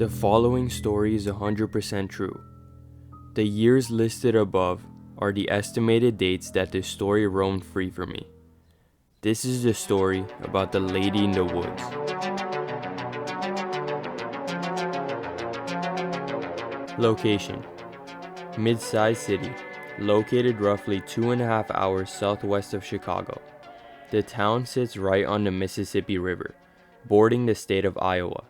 The following story is 100% true. The years listed above are the estimated dates that this story roamed free for me. This is the story about the lady in the woods. Location: mid-sized city, located roughly 2.5 hours southwest of Chicago. The town sits right on the Mississippi River, bordering the state of Iowa.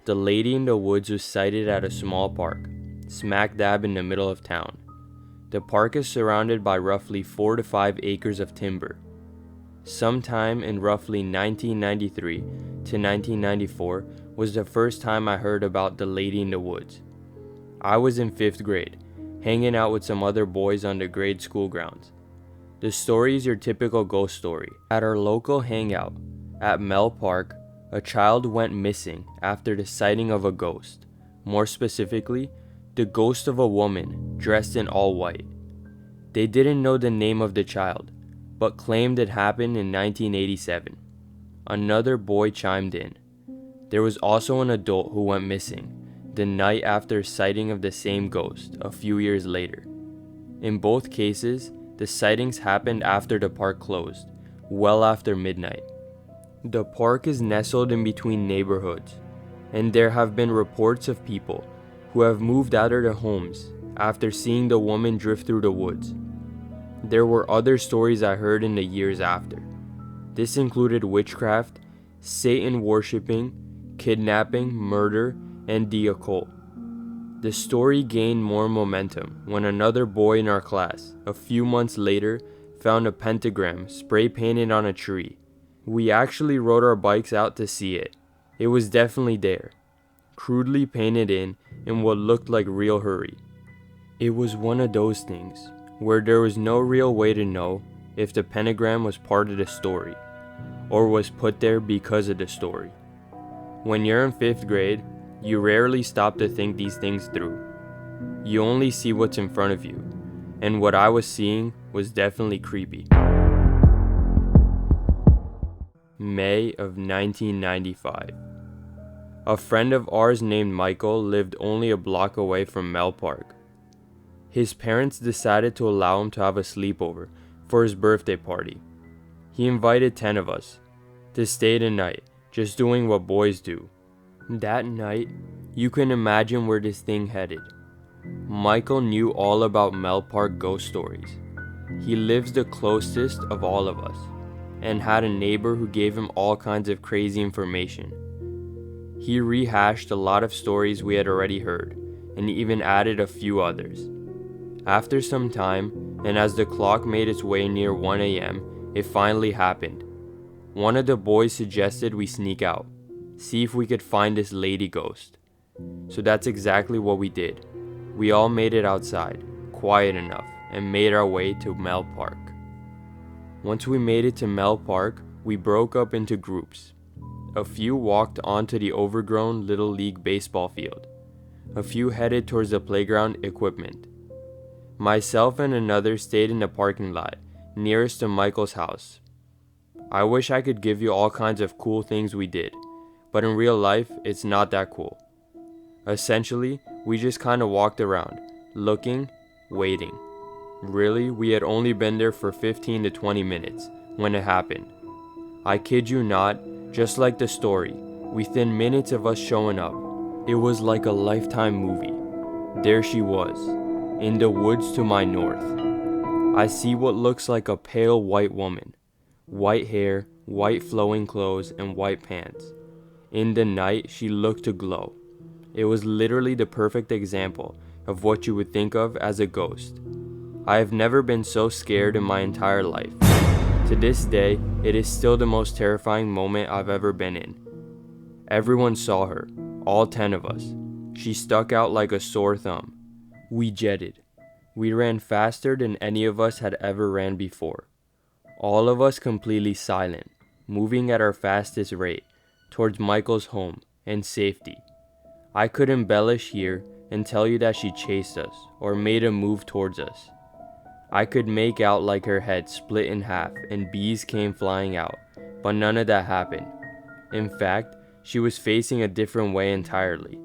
The lady in the woods was sighted at a small park, smack dab in the middle of town. The park is surrounded by roughly 4 to 5 acres of timber. Sometime in roughly 1993 to 1994 was the first time I heard about the lady in the woods. I was in 5th grade, hanging out with some other boys on the grade school grounds. The story is your typical ghost story. At our local hangout, at Mel Park, a child went missing after the sighting of a ghost. More specifically, the ghost of a woman dressed in all white. They didn't know the name of the child, but claimed it happened in 1987. Another boy chimed in. There was also an adult who went missing the night after sighting of the same ghost a few years later. In both cases, the sightings happened after the park closed, well after midnight. The park is nestled in between neighborhoods, and there have been reports of people who have moved out of their homes after seeing the woman drift through the woods. There were other stories I heard in the years after. This included witchcraft, Satan worshipping, kidnapping, murder, and the occult. The story gained more momentum when another boy in our class, a few months later, found a pentagram spray painted on a tree. We actually rode our bikes out to see it. It was definitely there, crudely painted in what looked like real hurry. It was one of those things where there was no real way to know if the pentagram was part of the story, or was put there because of the story. When you're in 5th grade, you rarely stop to think these things through. You only see what's in front of you, and what I was seeing was definitely creepy. May of 1995. A friend of ours named Michael lived only a block away from Mel Park. His parents decided to allow him to have a sleepover for his birthday party. He invited 10 of us to stay the night, just doing what boys do. That night, you can imagine where this thing headed. Michael knew all about Mel Park ghost stories. He lives the closest of all of us, and had a neighbor who gave him all kinds of crazy information. He rehashed a lot of stories we had already heard, and even added a few others. After some time, and as the clock made its way near 1 a.m., it finally happened. One of the boys suggested we sneak out, see if we could find this lady ghost. So that's exactly what we did. We all made it outside, quiet enough, and made our way to Mel Park. Once we made it to Mel Park, we broke up into groups. A few walked onto the overgrown Little League baseball field. A few headed towards the playground equipment. Myself and another stayed in the parking lot, nearest to Michael's house. I wish I could give you all kinds of cool things we did, but in real life, it's not that cool. Essentially, we just kinda walked around, looking, waiting. Really, we had only been there for 15 to 20 minutes when it happened. I kid you not, just like the story, within minutes of us showing up, it was like a Lifetime movie. There she was, in the woods to my north. I see what looks like a pale white woman. White hair, white flowing clothes, and white pants. In the night, she looked to glow. It was literally the perfect example of what you would think of as a ghost. I have never been so scared in my entire life. To this day, it is still the most terrifying moment I've ever been in. Everyone saw her, all 10 of us. She stuck out like a sore thumb. We jetted. We ran faster than any of us had ever ran before. All of us completely silent, moving at our fastest rate towards Michael's home and safety. I could embellish here and tell you that she chased us or made a move towards us. I could make out like her head split in half and bees came flying out, but none of that happened. In fact, she was facing a different way entirely.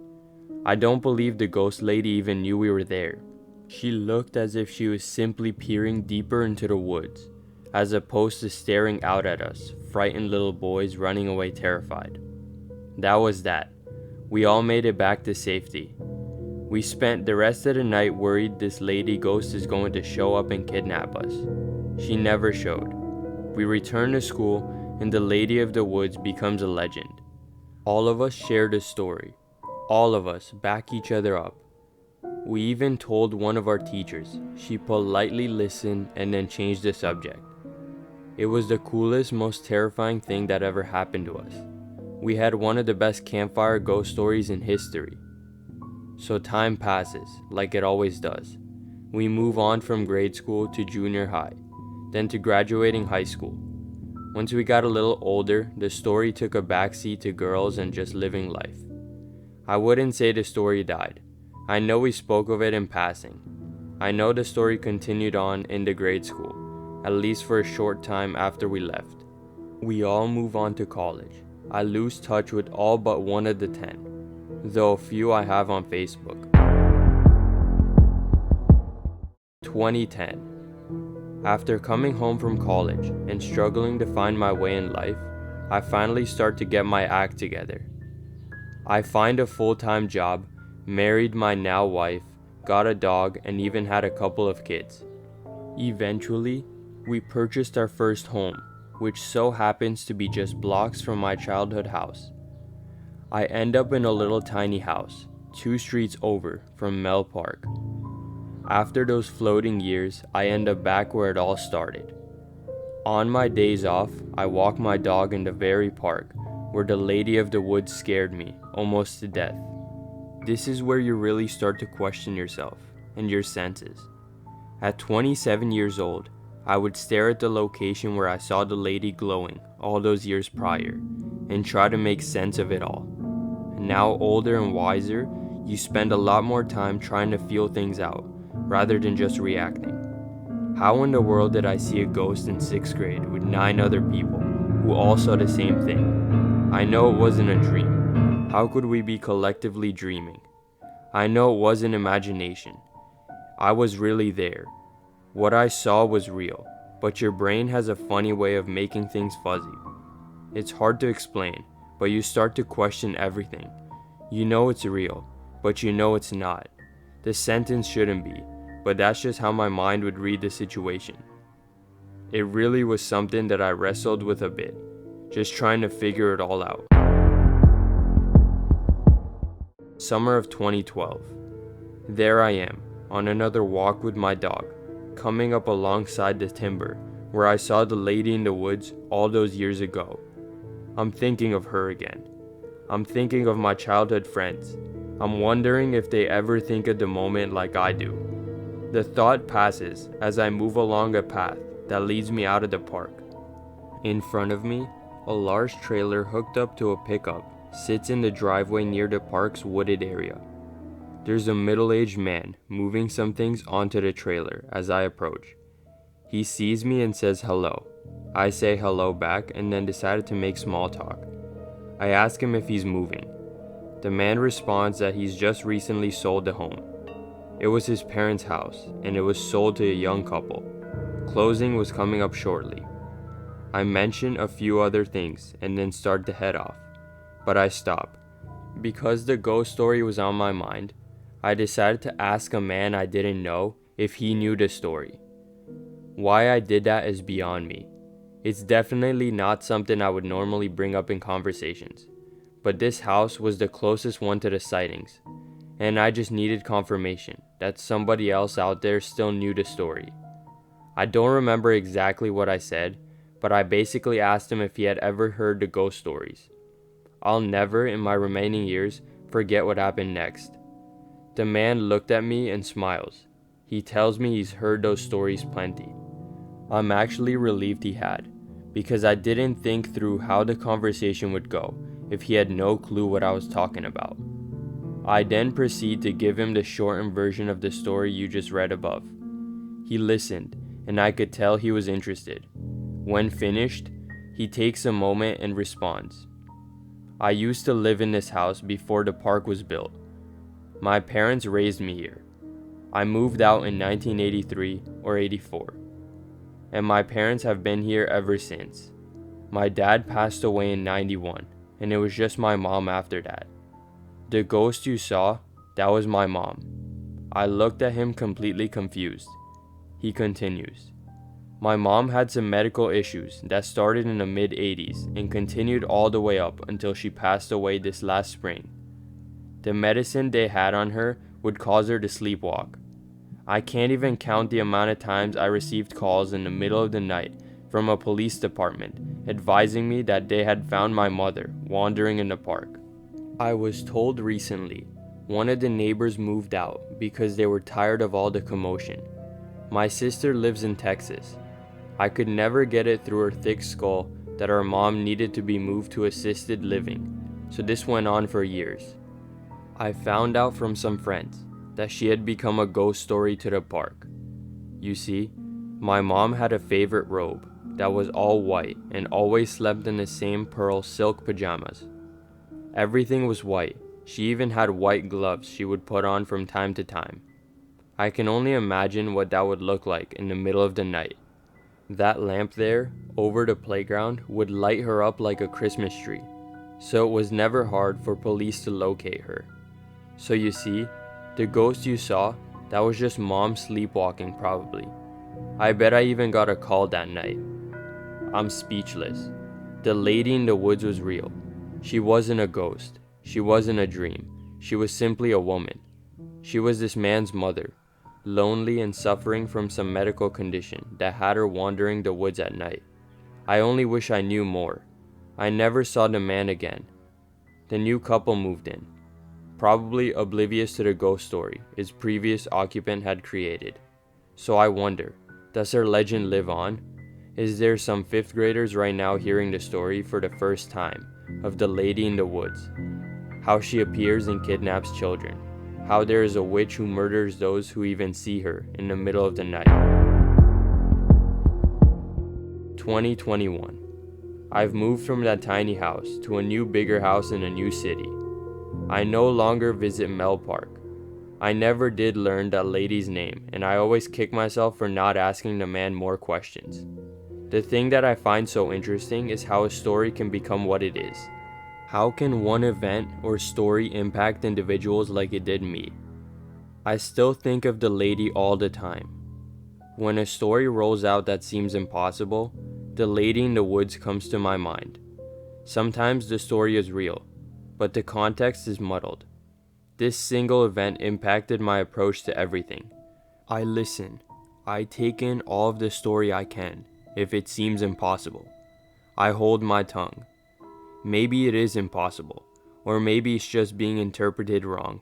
I don't believe the ghost lady even knew we were there. She looked as if she was simply peering deeper into the woods, as opposed to staring out at us, frightened little boys running away terrified. That was that. We all made it back to safety. We spent the rest of the night worried this lady ghost is going to show up and kidnap us. She never showed. We returned to school, and the Lady of the Woods becomes a legend. All of us shared a story. All of us back each other up. We even told one of our teachers. She politely listened and then changed the subject. It was the coolest, most terrifying thing that ever happened to us. We had one of the best campfire ghost stories in history. So time passes, like it always does. We move on from grade school to junior high, then to graduating high school. Once we got a little older, the story took a backseat to girls and just living life. I wouldn't say the story died. I know we spoke of it in passing. I know the story continued on into grade school, at least for a short time after we left. We all move on to college. I lose touch with all but one of the 10, though a few I have on Facebook. 2010. After coming home from college and struggling to find my way in life, I finally start to get my act together. I find a full-time job, married my now wife, got a dog, and even had a couple of kids. Eventually, we purchased our first home, which so happens to be just blocks from my childhood house. I end up in a little tiny house, 2 streets over from Mel Park. After those floating years, I end up back where it all started. On my days off, I walk my dog in the very park where the Lady of the Woods scared me, almost to death. This is where you really start to question yourself and your senses. At 27 years old, I would stare at the location where I saw the lady glowing all those years prior and try to make sense of it all. And now older and wiser, you spend a lot more time trying to feel things out rather than just reacting. How in the world did I see a ghost in 6th grade with 9 other people who all saw the same thing? I know it wasn't a dream. How could we be collectively dreaming? I know it wasn't imagination. I was really there. What I saw was real, but your brain has a funny way of making things fuzzy. It's hard to explain, but you start to question everything. You know it's real, but you know it's not. The sentence shouldn't be, but that's just how my mind would read the situation. It really was something that I wrestled with a bit, just trying to figure it all out. Summer of 2012. There I am, on another walk with my dog, coming up alongside the timber where I saw the Lady in the Woods all those years ago. I'm thinking of her again. I'm thinking of my childhood friends. I'm wondering if they ever think of the moment like I do. The thought passes as I move along a path that leads me out of the park. In front of me, a large trailer hooked up to a pickup sits in the driveway near the park's wooded area. There's a middle-aged man moving some things onto the trailer as I approach. He sees me and says hello. I say hello back and then decided to make small talk. I ask him if he's moving. The man responds that he's just recently sold the home. It was his parents' house and it was sold to a young couple. Closing was coming up shortly. I mention a few other things and then start to head off, but I stop. Because the ghost story was on my mind, I decided to ask a man I didn't know if he knew the story. Why I did that is beyond me. It's definitely not something I would normally bring up in conversations, but this house was the closest one to the sightings, and I just needed confirmation that somebody else out there still knew the story. I don't remember exactly what I said, but I basically asked him if he had ever heard the ghost stories. I'll never, in my remaining years, forget what happened next. The man looked at me and smiles. He tells me he's heard those stories plenty. I'm actually relieved he had, because I didn't think through how the conversation would go if he had no clue what I was talking about. I then proceed to give him the shortened version of the story you just read above. He listened, and I could tell he was interested. When finished, he takes a moment and responds. I used to live in this house before the park was built. My parents raised me here. I moved out in 1983 or 84, and my parents have been here ever since. My dad passed away in 91, and it was just my mom after that. The ghost you saw, that was my mom. I looked at him completely confused. He continues. My mom had some medical issues that started in the mid-80s and continued all the way up until she passed away this last spring. The medicine they had on her would cause her to sleepwalk. I can't even count the amount of times I received calls in the middle of the night from a police department advising me that they had found my mother wandering in the park. I was told recently one of the neighbors moved out because they were tired of all the commotion. My sister lives in Texas. I could never get it through her thick skull that our mom needed to be moved to assisted living, so this went on for years. I found out from some friends that she had become a ghost story to the park. You see, my mom had a favorite robe that was all white and always slept in the same pearl silk pajamas. Everything was white. She even had white gloves she would put on from time to time. I can only imagine what that would look like in the middle of the night. That lamp there, over the playground, would light her up like a Christmas tree, so it was never hard for police to locate her. So you see, the ghost you saw, that was just mom sleepwalking probably. I bet I even got a call that night. I'm speechless. The lady in the woods was real. She wasn't a ghost. She wasn't a dream. She was simply a woman. She was this man's mother, lonely and suffering from some medical condition that had her wandering the woods at night. I only wish I knew more. I never saw the man again. The new couple moved in, probably oblivious to the ghost story its previous occupant had created. So I wonder, does her legend live on? Is there some 5th graders right now hearing the story for the first time of the lady in the woods? How she appears and kidnaps children. How there is a witch who murders those who even see her in the middle of the night. 2021. I've moved from that tiny house to a new bigger house in a new city. I no longer visit Mel Park. I never did learn that lady's name, and I always kick myself for not asking the man more questions. The thing that I find so interesting is how a story can become what it is. How can one event or story impact individuals like it did me? I still think of the lady all the time. When a story rolls out that seems impossible, the lady in the woods comes to my mind. Sometimes the story is real, but the context is muddled. This single event impacted my approach to everything. I listen. I take in all of the story I can, if it seems impossible. I hold my tongue. Maybe it is impossible, or maybe it's just being interpreted wrong.